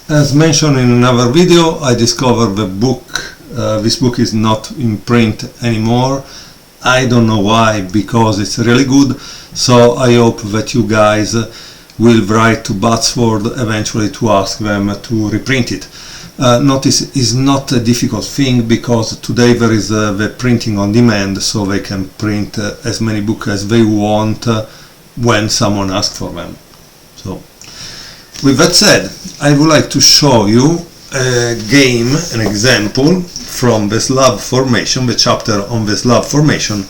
As mentioned in another video, I discovered the book. This book is not in print anymore. I don't know why, because it's really good. So I hope that you guys will write to Batsford eventually to ask them to reprint it. Notice it's not a difficult thing, because today there is the printing on demand, so they can print as many books as they want when someone asks for them. So with that said, I would like to show you a game, an example from the Slav Formation, the chapter on the Slav Formation,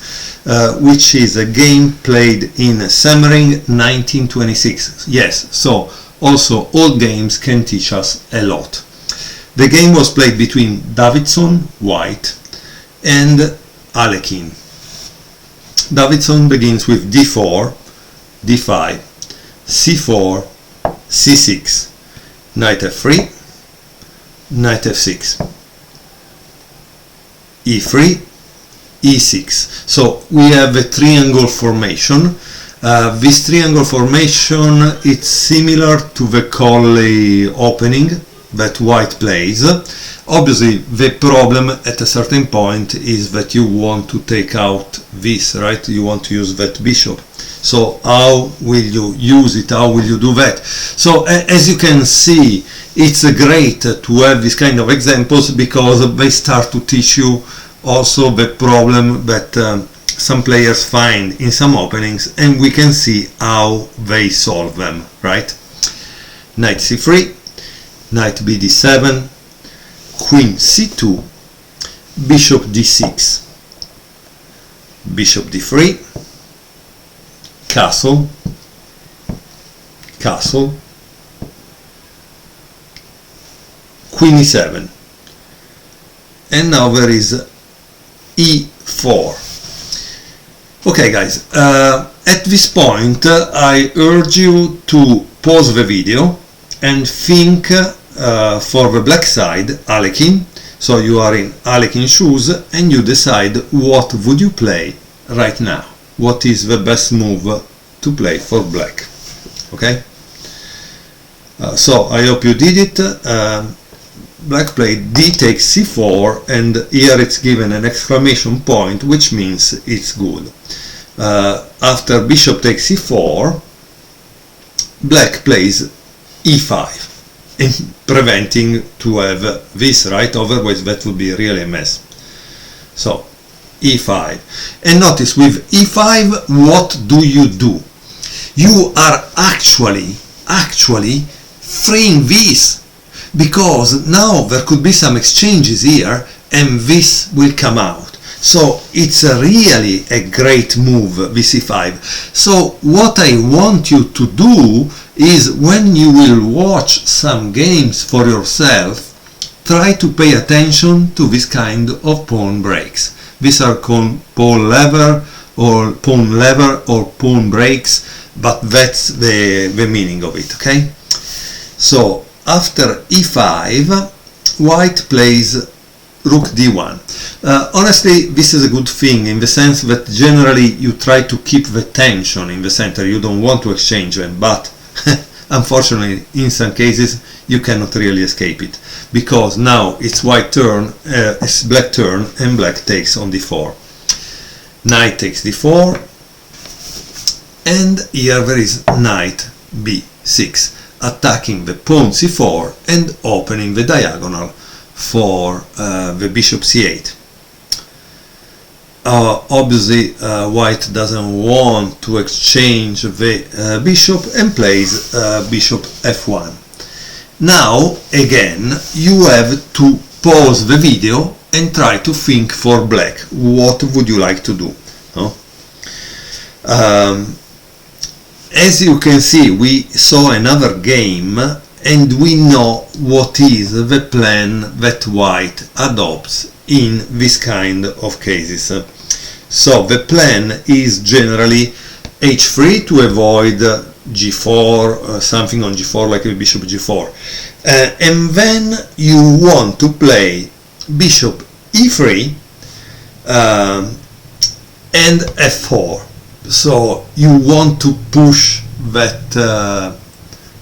which is a game played in Semmering 1926. Yes, so also old games can teach us a lot. The game was played between Davidson, white, and Alekhine. Davidson begins with d4, d5, c4, c6, knight f3, knight f6, e3, e6. So we have a triangle formation. This triangle formation is similar to the Colley opening that white plays. Obviously the problem at a certain point is that you want to take out this, right? You want to use that bishop. So how will you use it? How will you do that? So as you can see, it's great to have this kind of examples, because they start to teach you also the problem that some players find in some openings, and we can see how they solve them, right? Knight c3, knight bd7, queen c2, bishop d6, bishop d3, castle, castle, queen e7, and now there is e4. Okay guys, at this point I urge you to pause the video and think for the black side, Alekhine. So you are in Alekhine shoes and you decide what would you play right now. What is the best move to play for black? Okay. So I hope you did it. Black played d takes c4, and here it's given an exclamation point, which means it's good. After bishop takes c4, black plays e5, preventing to have this, right? Otherwise that would be really a mess. So e5, and notice with e5 what do? You are actually freeing this, because now there could be some exchanges here and this will come out. So it's really a great move, this e5. So what I want you to do is, when you will watch some games for yourself, try to pay attention to this kind of pawn breaks. These are called pawn lever or pawn breaks, but that's the meaning of it, okay? So after e5, white plays rook d1. Honestly, this is a good thing, in the sense that generally you try to keep the tension in the center. You don't want to exchange them, but unfortunately in some cases you cannot really escape it, because now it's white turn, it's black turn, and black takes on d4. Knight takes d4, and here there is knight b6, attacking the pawn c4 and opening the diagonal for the bishop c8. Obviously white doesn't want to exchange the bishop and plays bishop f1. Now again you have to pause the video and try to think for black. What would you like to do? No? As you can see, we saw another game and we know what is the plan that white adopts in this kind of cases. So the plan is generally h3 to avoid g4, something on g4 like a bishop g4, and then you want to play bishop e3 and f4. So you want to push that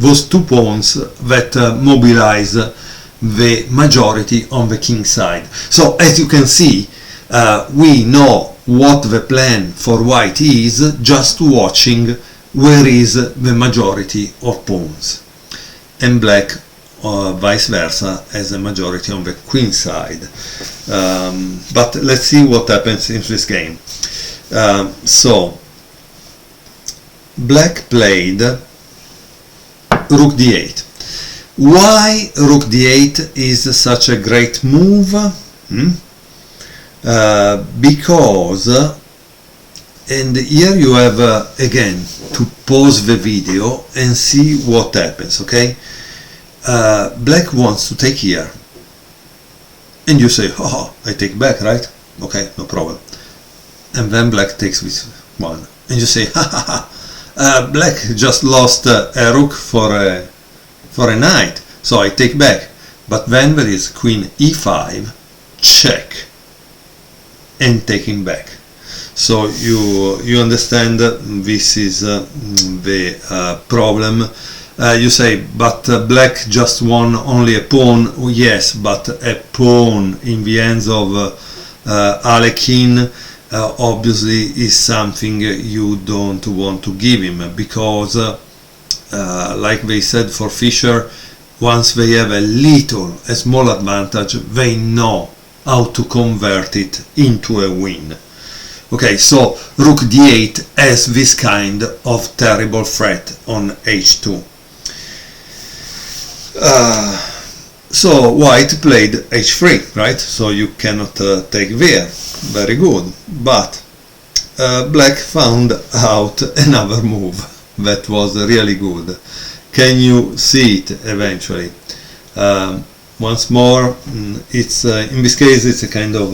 those two pawns that mobilize the majority on the king side. So as you can see, we know what the plan for white is just watching where is the majority of pawns, and black vice versa has a majority on the queen side. But let's see what happens in this game. So black played rook d8. Why rook d8 is such a great move? Because, and here you have again to pause the video and see what happens, okay? Black wants to take here, and you say, oh, I take back, right? Okay, no problem. And then black takes this one, and you say, ha ha ha, black just lost a rook for a knight, so I take back. But then there is queen e5, check, and taking back. So you understand this is the problem. You say, but black just won only a pawn. Oh, yes, but a pawn in the hands of Alekhine obviously is something you don't want to give him, because like they said for Fischer, once they have a small advantage, they know how to convert it into a win. Okay, so rook d8 has this kind of terrible threat on h2. So white played h3, right? So you cannot take there. Very good. But black found out another move that was really good. Can you see it eventually? Once more, it's in this case it's a kind of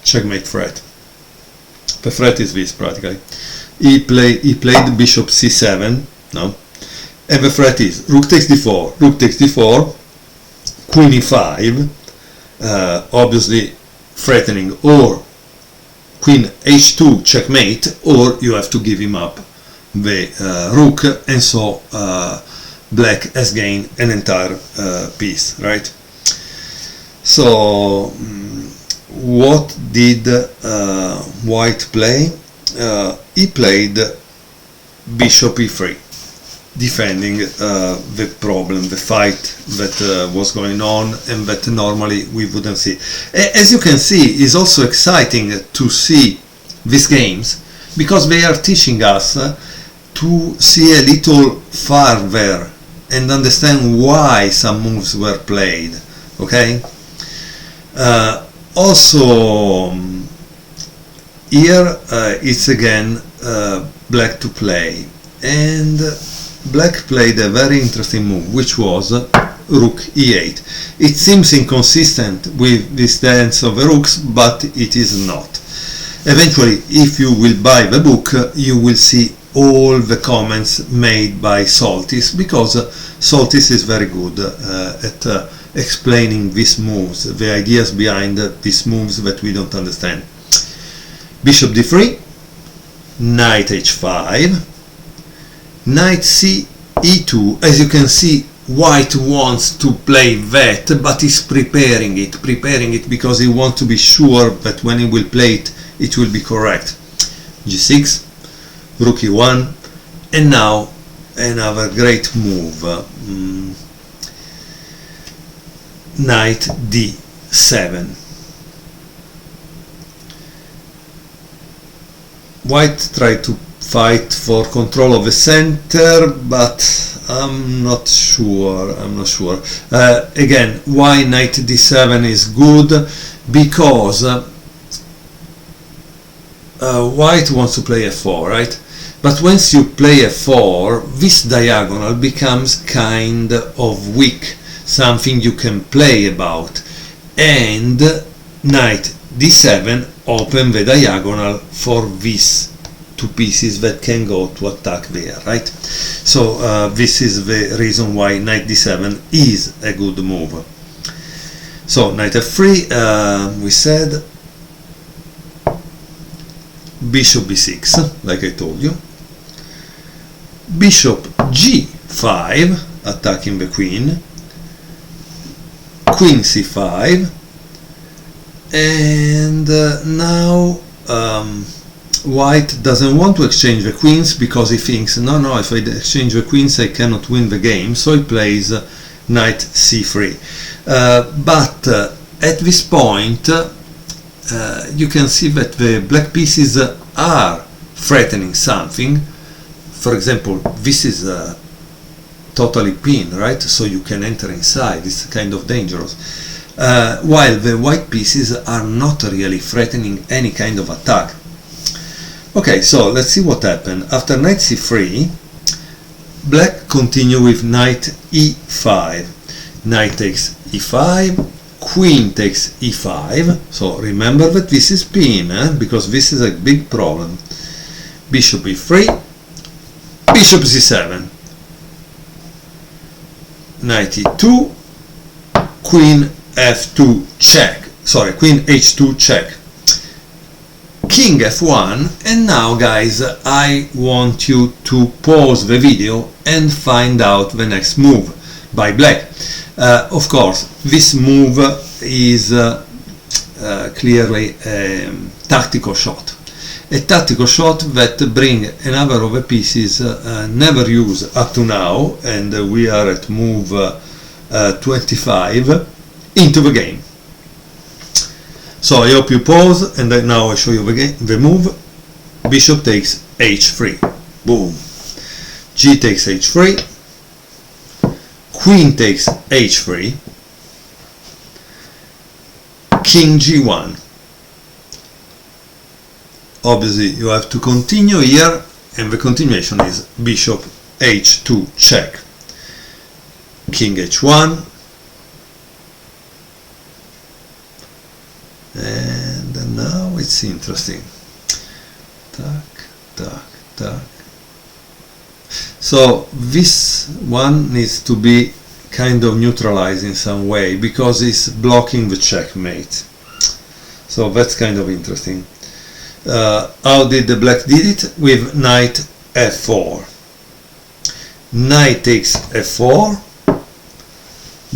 checkmate threat. The threat is this practically. He played bishop c7, no? And the threat is rook takes d4, rook takes d4, queen e5, obviously threatening, or queen h2 checkmate, or you have to give him up the rook, and so black has gained an entire piece, right? So what did white play? He played bishop e3, defending the problem, the fight that was going on, and that normally we wouldn't see. As you can see, it's also exciting to see these games, because they are teaching us to see a little farther and understand why some moves were played, okay? Also, here it's again black to play, and black played a very interesting move, which was rook e8. It seems inconsistent with this dance of the rooks, but it is not. Eventually, if you will buy the book, you will see all the comments made by Soltis, because Soltis is very good at explaining these moves, the ideas behind these moves that we don't understand. Bishop d3, knight h5, knight c e2. As you can see, white wants to play that, but he's preparing it because he wants to be sure that when he will play it, it will be correct. g6, rook e1, and now another great move, knight d7. White tried to fight for control of the center, but I'm not sure. Again, why knight d7 is good? Because white wants to play f4, right? But once you play f4, this diagonal becomes kind of weak, something you can play about, and knight d7 open the diagonal for these two pieces that can go to attack there, right? So this is the reason why knight d7 is a good move. So knight f3, we said, bishop b6, like I told you, bishop g5, attacking the queen, queen c5, and now white doesn't want to exchange the queens because he thinks, no, if I exchange the queens I cannot win the game, so he plays knight c3. But at this point you can see that the black pieces are threatening something. For example, this is totally pinned, right? So you can enter inside, it's kind of dangerous. While the white pieces are not really threatening any kind of attack. Okay, so let's see what happened. After knight c3, black continue with knight e5. Knight takes e5, queen takes e5. So remember that this is pinned, because this is a big problem. Bishop e3, bishop c7, knight e2, queen f2 check, sorry, queen h2 check, king f1, and now guys I want you to pause the video and find out the next move by black. Of course this move is clearly a tactical shot. A tactical shot that bring another of the pieces never used up to now, and we are at move 25, into the game. So I hope you pause, and now I show you the move. Bishop takes h3, boom. G takes h3, queen takes h3, king g1. Obviously you have to continue here, and the continuation is bishop h2 check, king h1, and now it's interesting. Tac, tac, tac. So this one needs to be kind of neutralized in some way because it's blocking the checkmate. So that's kind of interesting. How did the black did it? With knight f4. Knight takes f4,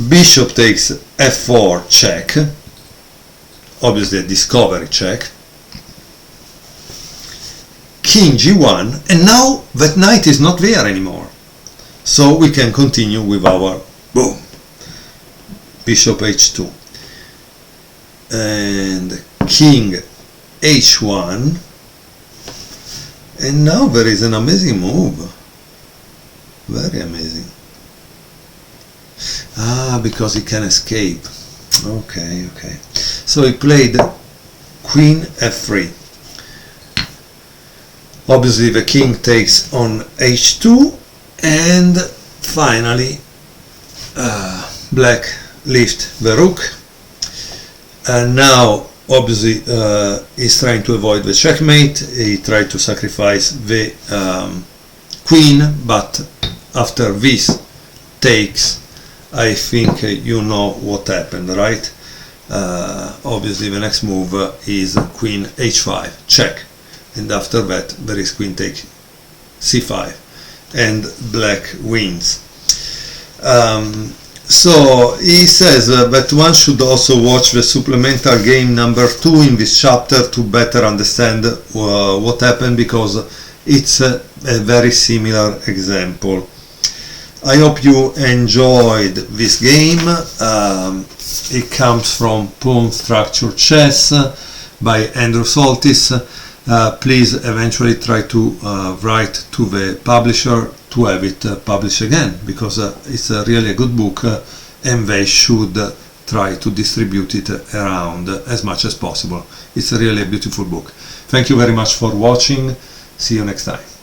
bishop takes f4 check, obviously a discovery check, king g1, and now that knight is not there anymore, so we can continue with our boom, bishop h2, and king h1, and now there is an amazing move, very amazing. Because he can escape. Okay. So he played queen f3. Obviously the king takes on h2, and finally black lifts the rook, and now obviously he's trying to avoid the checkmate. He tried to sacrifice the queen, but after this takes, I think you know what happened, right? Obviously the next move is queen h5 check, and after that there is queen take c5, and black wins. So he says that one should also watch the supplemental game number 2 in this chapter to better understand what happened, because it's a very similar example. I hope you enjoyed this game. It comes from Pawn Structure Chess by Andrew Soltis. Please eventually try to write to the publisher to have it published again, because it's really a good book, and they should try to distribute it around as much as possible. It's really a beautiful book. Thank you very much for watching. See you next time.